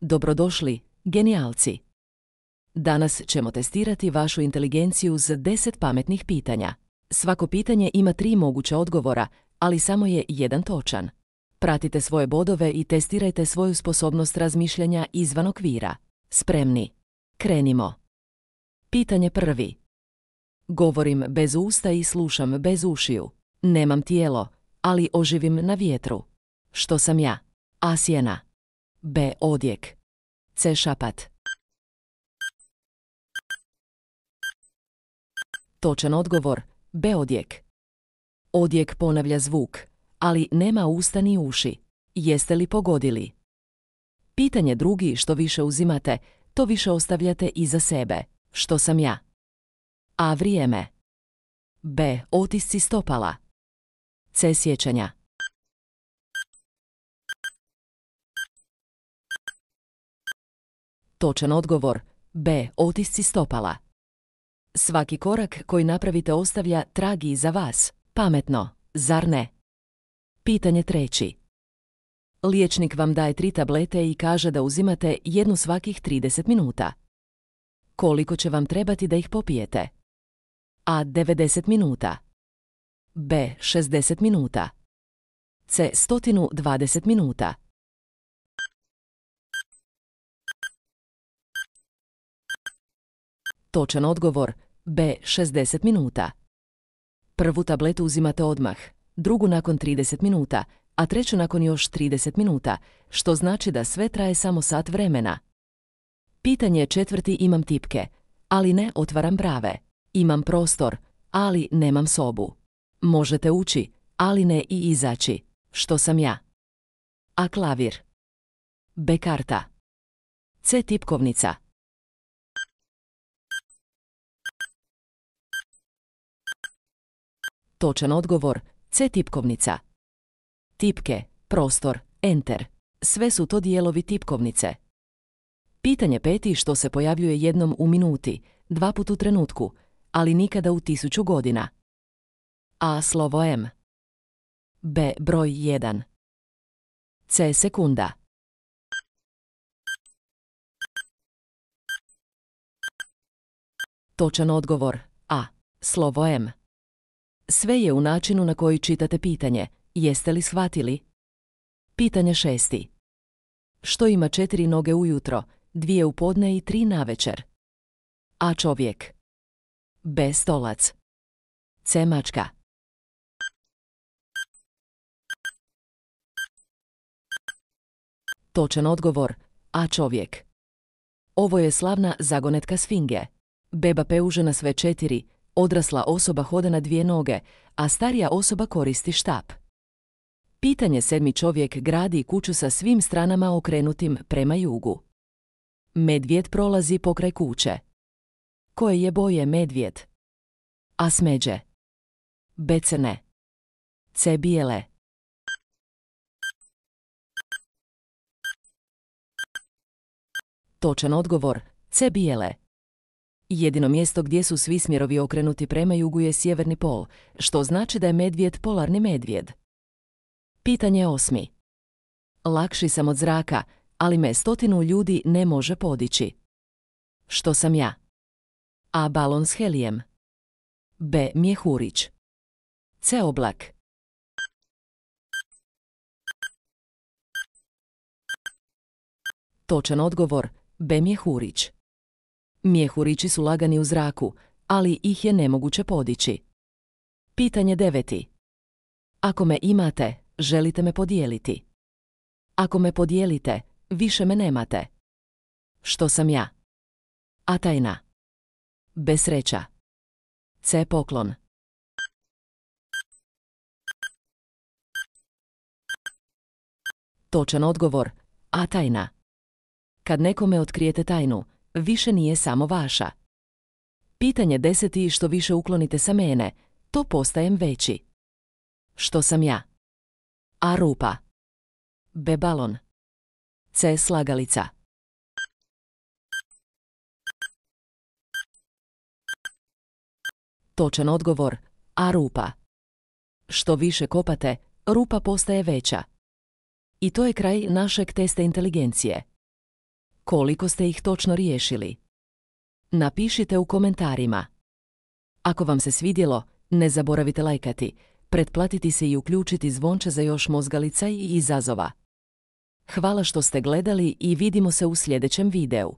Dobrodošli, genijalci! Danas ćemo testirati vašu inteligenciju s 10 pametnih pitanja. Svako pitanje ima 3 moguća odgovora, ali samo je jedan točan. Pratite svoje bodove i testirajte svoju sposobnost razmišljanja izvan okvira. Spremni? Krenimo. Pitanje prvi. Govorim bez usta i slušam bez ušiju. Nemam tijelo, ali oživim na vjetru. Što sam ja? A. Sjena. B. Odjek. C. Šapat. Točan odgovor, B. Odjek. Odjek ponavlja zvuk, ali nema usta ni uši. Jeste li pogodili? Pitanje drugi, što više uzimate, to više ostavljate iza sebe. Što sam ja? A. Vrijeme. B. Otisci stopala. C. Sjećanja. Točan odgovor, B. Otisci stopala. Svaki korak koji napravite ostavlja trag iza vas. Pametno, zar ne? Pitanje treći. Liječnik vam daje 3 tablete i kaže da uzimate jednu svakih 30 minuta. Koliko će vam trebati da ih popijete? A. 90 minuta. B. 60 minuta. C. 120 minuta. Točan odgovor, B. 60 minuta. Prvu tabletu uzimate odmah, drugu nakon 30 minuta, a treću nakon još 30 minuta, što znači da sve traje samo sat vremena. Pitanje četvrti, imam tipke, ali ne otvaram brave. Imam prostor, ali nemam sobu. Možete ući, ali ne i izaći. Što sam ja? A. Klavir. B. Karta. C. Tipkovnica. Točan odgovor, C. Tipkovnica. Tipke, prostor, enter. Sve su to dijelovi tipkovnice. Pitanje peti, što se pojavljuje jednom u minuti, 2 put u trenutku, ali nikada u 1000 godina. A. Slovo M. B. Broj 1. C. Sekunda. Točan odgovor, A. Slovo M. Sve je u načinu na koji čitate pitanje. Jeste li shvatili? Pitanje šesti. Što ima 4 noge ujutro, 2 u podne i 3 navečer? A. Čovjek. B. Stolac. C. Mačka. Točan odgovor, A. Čovjek. Ovo je slavna zagonetka sfinge. Beba peuže na sve 4, odrasla osoba hoda na 2 noge, a starija osoba koristi štap. Pitanje 7. Čovjek gradi kuću sa svim stranama okrenutim prema jugu. Medvjed prolazi pokraj kuće. Koje je boje medvjed? A. Smeđe. B. Crne. C. Bijele. Točan odgovor, C. Bijele. Jedino mjesto gdje su svi smjerovi okrenuti prema jugu je sjeverni pol, što znači da je medvjed polarni medvjed. Pitanje 8. Lakši sam od zraka, ali me 100 ljudi ne može podići. Što sam ja? A. Balon s helijem. B. Mjehurić. C. Oblak. Točan odgovor, B. Mjehurić. Mjehurići su lagani u zraku, ali ih je nemoguće podići. Pitanje 9. Ako me imate, želite me podijeliti. Ako me podijelite, više me nemate. Što sam ja? A. Tajna. B. Sreća. C. Poklon. Točan odgovor, A. Tajna. Kad nekome otkrijete tajnu, više nije samo vaša. Pitanje 10. Što više uklonite sa mene, to postajem veći. Što sam ja? A. Rupa. B. Balon. C. Slagalica. Točan odgovor, A. Rupa. Što više kopate, rupa postaje veća. I to je kraj našeg testa inteligencije. Koliko ste ih točno riješili? Napišite u komentarima. Ako vam se svidjelo, ne zaboravite lajkati, pretplatiti se i uključiti zvonče za još mozgalica i izazova. Hvala što ste gledali i vidimo se u sljedećem videu.